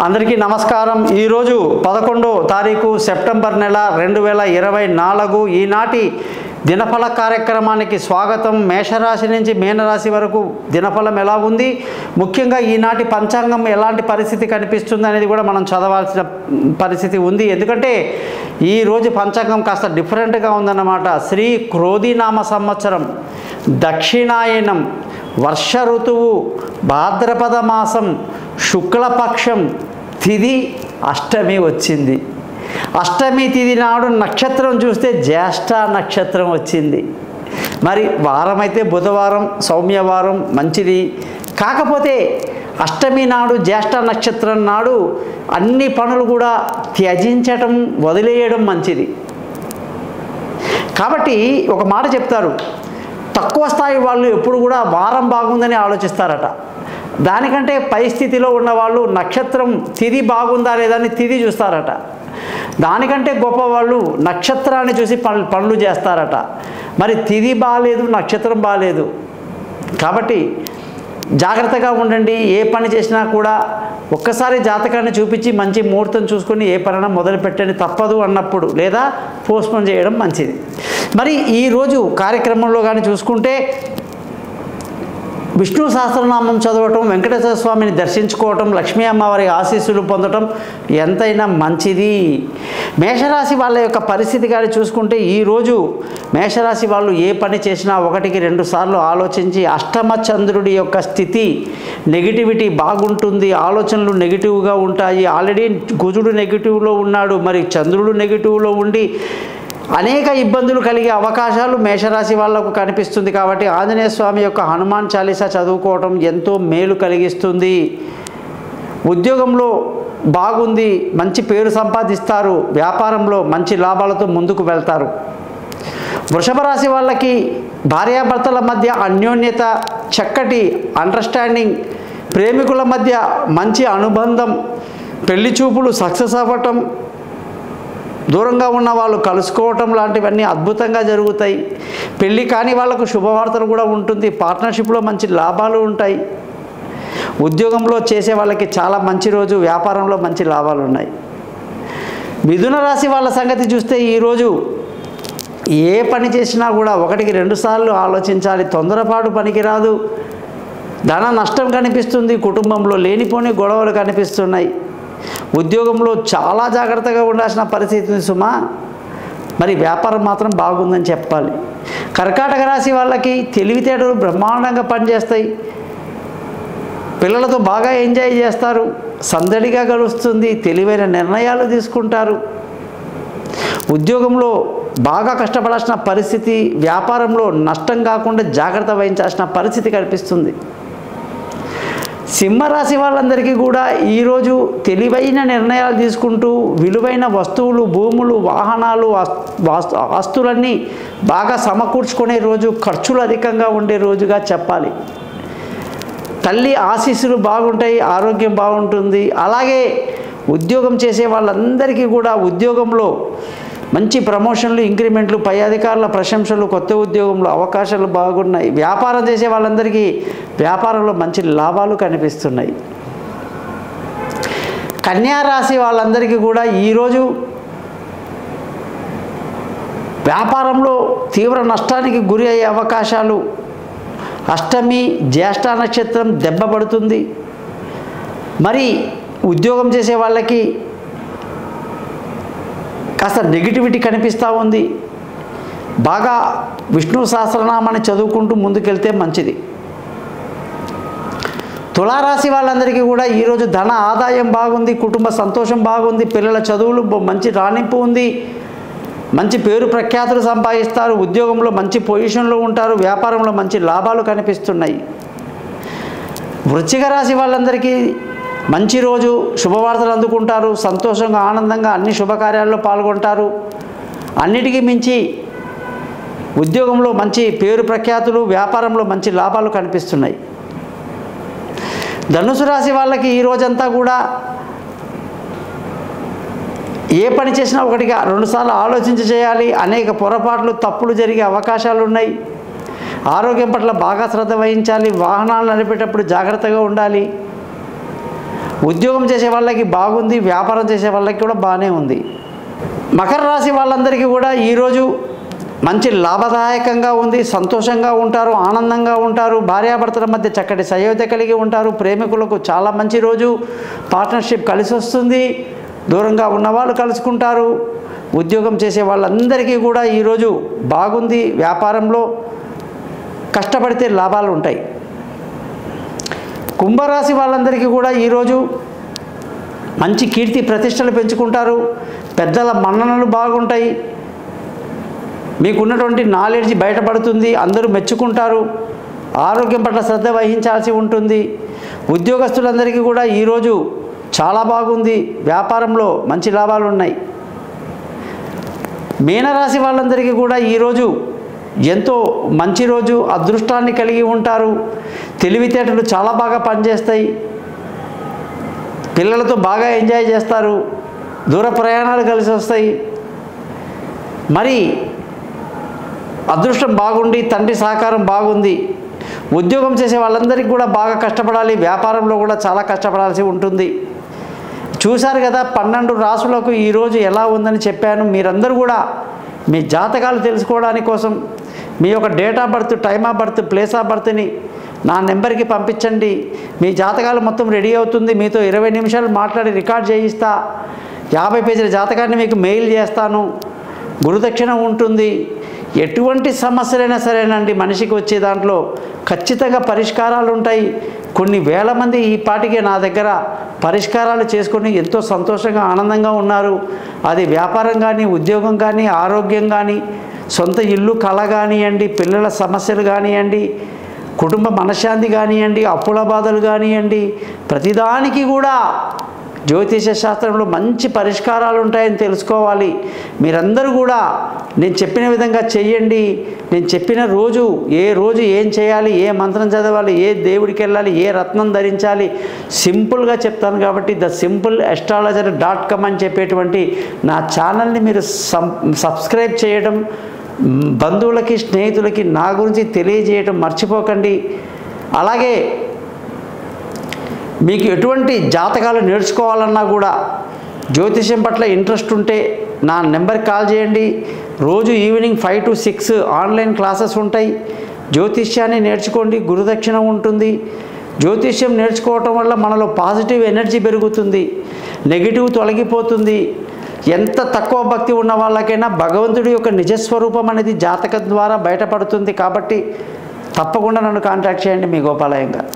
అందరికీ నమస్కారం। ఈరోజు 11వ తారీఖు సెప్టెంబర్ నెల 2024 ఈనాటి దినఫల కార్యక్రమానికి స్వాగతం। మేషరాశి నుంచి మీనరాశి వరకు దినఫలం ఎలా ఉంది, ముఖ్యంగా ఈనాటి పంచాంగం ఎలాంటి పరిస్థితి కనిపిస్తుంది అనేది కూడా మనం చదవాల్సిన పరిస్థితి ఉంది। ఎందుకంటే ఈరోజు పంచాంగం కాస్త డిఫరెంట్గా ఉందన్నమాట। శ్రీ క్రోధినామ సంవత్సరం, దక్షిణాయనం, వర్ష ఋతువు, భాద్రపద మాసం, శుక్లపక్షం, తిథి అష్టమి వచ్చింది। అష్టమి తిథి నాడు నక్షత్రం చూస్తే జ్యేష్ఠ నక్షత్రం వచ్చింది। మరి వారం అయితే బుధవారం, సౌమ్యవారం మంచిది। కాకపోతే అష్టమి నాడు, జ్యేష్ఠ నక్షత్రం నాడు అన్ని పనులు కూడా త్యజించటం, వదిలేయడం మంచిది। కాబట్టి ఒక మాట చెప్తారు, తక్కువ స్థాయి వాళ్ళు ఎప్పుడు కూడా వారం బాగుందని ఆలోచిస్తారట। దానికంటే పై స్థితిలో ఉన్నవాళ్ళు నక్షత్రం తిథి బాగుందా లేదని తిథి చూస్తారట। దానికంటే గొప్ప వాళ్ళు నక్షత్రాన్ని చూసి పనులు చేస్తారట। మరి తిథి బాగాలేదు, నక్షత్రం బాగాలేదు, కాబట్టి జాగ్రత్తగా ఉండండి। ఏ పని చేసినా కూడా ఒక్కసారి జాతకాన్ని చూపించి మంచి ముహూర్తం చూసుకొని ఏ పనైనా మొదలు పెట్టండి, తప్పదు అన్నప్పుడు, లేదా పోస్ట్పోన్ చేయడం మంచిది। మరి ఈరోజు కార్యక్రమంలో కానీ చూసుకుంటే విష్ణు సహస్రనామం చదవటం, వెంకటేశ్వర స్వామిని దర్శించుకోవటం, లక్ష్మీ అమ్మవారి ఆశీస్సులు పొందటం ఎంతైనా మంచిది। మేషరాశి వాళ్ళ యొక్క పరిస్థితి కానీ చూసుకుంటే ఈరోజు మేషరాశి వాళ్ళు ఏ పని చేసినా 1-2 సార్లు ఆలోచించి, అష్టమ చంద్రుడి యొక్క స్థితి నెగిటివిటీ బాగుంటుంది, ఆలోచనలు నెగిటివ్గా ఉంటాయి। ఆల్రెడీ కుజుడు నెగిటివ్లో ఉన్నాడు, మరి చంద్రుడు నెగిటివ్లో ఉండి అనేక ఇబ్బందులు కలిగే అవకాశాలు మేషరాశి వాళ్ళకు కనిపిస్తుంది। కాబట్టి ఆంజనేయ స్వామి యొక్క హనుమాన్ చాలీసా చదువుకోవటం ఎంతో మేలు కలిగిస్తుంది। ఉద్యోగంలో బాగుంది, మంచి పేరు సంపాదిస్తారు, వ్యాపారంలో మంచి లాభాలతో ముందుకు వెళ్తారు। వృషభ రాశి వాళ్ళకి భార్యాభర్తల మధ్య అన్యోన్యత, చక్కటి అండర్స్టాండింగ్, ప్రేమికుల మధ్య మంచి అనుబంధం, పెళ్లి చూపులు సక్సెస్ అవ్వటం, దూరంగా ఉన్న వాళ్ళు కలుసుకోవటం లాంటివన్నీ అద్భుతంగా జరుగుతాయి। పెళ్ళి కాని వాళ్ళకు శుభవార్తలు కూడా ఉంటుంది, పార్ట్నర్షిప్లో మంచి లాభాలు ఉంటాయి। ఉద్యోగంలో చేసే వాళ్ళకి చాలా మంచి రోజు, వ్యాపారంలో మంచి లాభాలు ఉన్నాయి। మిథున రాశి వాళ్ళ సంగతి చూస్తే ఈరోజు ఏ పని చేసినా కూడా 1-2 సార్లు ఆలోచించాలి, తొందరపాటు పనికిరాదు। ధన నష్టం కనిపిస్తుంది, కుటుంబంలో లేనిపోని గొడవలు కనిపిస్తున్నాయి। ఉద్యోగంలో చాలా జాగ్రత్తగా ఉండాల్సిన పరిస్థితి ఉంది సుమా। మరి వ్యాపారం మాత్రం బాగుందని చెప్పాలి। కర్కాటక రాశి వాళ్ళకి తెలివితేటలు బ్రహ్మాండంగా పనిచేస్తాయి, పిల్లలతో బాగా ఎంజాయ్ చేస్తారు, సందడిగా గడుస్తుంది, తెలివైన నిర్ణయాలు తీసుకుంటారు। ఉద్యోగంలో బాగా కష్టపడాల్సిన పరిస్థితి, వ్యాపారంలో నష్టం కాకుండా జాగ్రత్త వహించాల్సిన పరిస్థితి కనిపిస్తుంది। సింహరాశి వాళ్ళందరికీ కూడా ఈరోజు తెలివైన నిర్ణయాలు తీసుకుంటూ విలువైన వస్తువులు, భూములు, వాహనాలు, ఆస్తులన్నీ బాగా సమకూర్చుకునే రోజు, ఖర్చులు అధికంగా ఉండే రోజుగా చెప్పాలి। తల్లి ఆశీస్సులు బాగుంటాయి, ఆరోగ్యం బాగుంటుంది। అలాగే ఉద్యోగం చేసే వాళ్ళందరికీ కూడా ఉద్యోగంలో మంచి ప్రమోషన్లు, ఇంక్రిమెంట్లు, పై అధికారుల ప్రశంసలు, కొత్త ఉద్యోగంలో అవకాశాలు బాగున్నాయి। వ్యాపారం చేసే వాళ్ళందరికీ వ్యాపారంలో మంచి లాభాలు కనిపిస్తున్నాయి। కన్యా రాశి వాళ్ళందరికీ కూడా ఈరోజు వ్యాపారంలో తీవ్ర నష్టానికి గురి అయ్యే అవకాశాలు, అష్టమి, జ్యేష్ఠ నక్షత్రం దెబ్బపడుతుంది। మరి ఉద్యోగం చేసే వాళ్ళకి కాస్త నెగిటివిటీ కనిపిస్తూ ఉంది, బాగా విష్ణు సహస్రనామాన్ని చదువుకుంటూ ముందుకెళ్తే మంచిది। తులారాశి వాళ్ళందరికీ కూడా ఈరోజు ధన ఆదాయం బాగుంది, కుటుంబ సంతోషం బాగుంది, పిల్లల చదువులు మంచి రాణింపు ఉంది, మంచి పేరు ప్రఖ్యాతులు సంపాదిస్తారు, ఉద్యోగంలో మంచి పొజిషన్లో ఉంటారు, వ్యాపారంలో మంచి లాభాలు కనిపిస్తున్నాయి। వృశ్చిక రాశి వాళ్ళందరికీ మంచి రోజు, శుభవార్తలు అందుకుంటారు, సంతోషంగా ఆనందంగా అన్ని శుభకార్యాల్లో పాల్గొంటారు। అన్నిటికీ మించి ఉద్యోగంలో మంచి పేరు ప్రఖ్యాతులు, వ్యాపారంలో మంచి లాభాలు కనిపిస్తున్నాయి। ధనుసు రాశి వాళ్ళకి ఈ రోజంతా కూడా ఏ పని చేసినా 1-2 సార్లు ఆలోచించి చేయాలి, అనేక పొరపాట్లు, తప్పులు జరిగే అవకాశాలు ఉన్నాయి। ఆరోగ్యం పట్ల బాగా శ్రద్ధ వహించాలి, వాహనాలు నడిపేటప్పుడు జాగ్రత్తగా ఉండాలి। ఉద్యోగం చేసే వాళ్ళకి బాగుంది, వ్యాపారం చేసే వాళ్ళకి కూడా బాగానే ఉంది. మకర రాశి వాళ్ళందరికీ కూడా ఈరోజు మంచి లాభదాయకంగా ఉంది, సంతోషంగా ఉంటారు, ఆనందంగా ఉంటారు, భార్యాభర్తల మధ్య చక్కటి సయోధ్య కలిగి ఉంటారు, ప్రేమికులకు చాలా మంచి రోజు, పార్ట్నర్షిప్ కలిసి వస్తుంది, దూరంగా ఉన్నవాళ్ళు కలుసుకుంటారు. ఉద్యోగం చేసే వాళ్ళందరికీ కూడా ఈరోజు బాగుంది, వ్యాపారంలో కష్టపడితే లాభాలు ఉంటాయి. కుంభరాశి వాళ్ళందరికీ కూడా ఈరోజు మంచి కీర్తి ప్రతిష్టలు పెంచుకుంటారు, పెద్దల మన్ననలు బాగుంటాయి, మీకున్నటువంటి నాలెడ్జ్ బయటపడుతుంది, అందరూ మెచ్చుకుంటారు, ఆరోగ్యం పట్ల శ్రద్ధ వహించాల్సి ఉంటుంది. ఉద్యోగస్తులందరికీ కూడా ఈరోజు చాలా బాగుంది, వ్యాపారంలో మంచి లాభాలు ఉన్నాయి. మీనరాశి వాళ్ళందరికీ కూడా ఈరోజు ఎంతో మంచి రోజు, అదృష్టాన్ని కలిగి ఉంటారు, తెలివితేటలు చాలా బాగా పనిచేస్తాయి, పిల్లలతో బాగా ఎంజాయ్ చేస్తారు, దూర ప్రయాణాలు కలిసి వస్తాయి. మరి అదృష్టం బాగుండి తండ్రి సహకారం బాగుంది. ఉద్యోగం చేసే వాళ్ళందరికీ కూడా బాగా కష్టపడాలి, వ్యాపారంలో కూడా చాలా కష్టపడాల్సి ఉంటుంది. చూశారు కదా 12 రాశులకు ఈరోజు ఎలా ఉందని చెప్పాను. మీరందరూ కూడా మీ జాతకాలు తెలుసుకోవడానికి కోసం మీ యొక్క date of birth, time of birth, place of బర్త్ని నా నెంబర్కి పంపించండి. మీ జాతకాలు మొత్తం రెడీ అవుతుంది. మీతో 20 నిమిషాలు మాట్లాడి రికార్డ్ చేయిస్తా. 50 పేజీల జాతకాన్ని మీకు మెయిల్ చేస్తాను. గురుదక్షిణ ఉంటుంది. ఎటువంటి సమస్యలైనా సరేనండి, మనిషికి వచ్చే దాంట్లో ఖచ్చితంగా పరిష్కారాలు ఉంటాయి. కొన్ని వేల మంది ఈ పాటికే నా దగ్గర పరిష్కారాలు చేసుకొని ఎంతో సంతోషంగా ఆనందంగా ఉన్నారు. అది వ్యాపారం కానీ, ఉద్యోగం కానీ, ఆరోగ్యం కానీ, సొంత ఇల్లు కళ కానివ్వండి, పిల్లల సమస్యలు కానివ్వండి, కుటుంబ మనశ్శాంతి కానివ్వండి, అప్పుల బాధలు కానివ్వండి, ప్రతిదానికి కూడా జ్యోతిష శాస్త్రంలో మంచి పరిష్కారాలు ఉంటాయని తెలుసుకోవాలి. మీరందరూ కూడా నేను చెప్పిన విధంగా చెయ్యండి. నేను చెప్పిన రోజు ఏం చేయాలి, ఏ మంత్రం చదవాలి, ఏ దేవుడికి వెళ్ళాలి, ఏ రత్నం ధరించాలి సింపుల్గా చెప్తాను. కాబట్టి thesimple.astrologer.com అని చెప్పేటువంటి నా ఛానల్ని మీరు సబ్స్క్రైబ్ చేయడం, బంధువులకి స్నేహితులకి నా గురించి తెలియజేయడం మర్చిపోకండి. అలాగే మీకు ఎటువంటి జాతకాలు నేర్చుకోవాలన్నా కూడా, జ్యోతిష్యం పట్ల ఇంట్రెస్ట్ ఉంటే నా నెంబర్కి కాల్ చేయండి. రోజు ఈవినింగ్ 5 to 6 ఆన్లైన్ క్లాసెస్ ఉంటాయి. జ్యోతిష్యాన్ని నేర్చుకోండి, గురుదక్షిణ ఉంటుంది. జ్యోతిష్యం నేర్చుకోవటం వల్ల మనలో పాజిటివ్ ఎనర్జీ పెరుగుతుంది, నెగిటివ్ తొలగిపోతుంది. ఎంత తక్కువ భక్తి ఉన్న వాళ్ళకైనా భగవంతుడి యొక్క నిజస్వరూపం అనేది జాతకం ద్వారా బయటపడుతుంది. కాబట్టి తప్పకుండా నన్ను కాంటాక్ట్ చేయండి. మీ గోపాలయ్య గారు.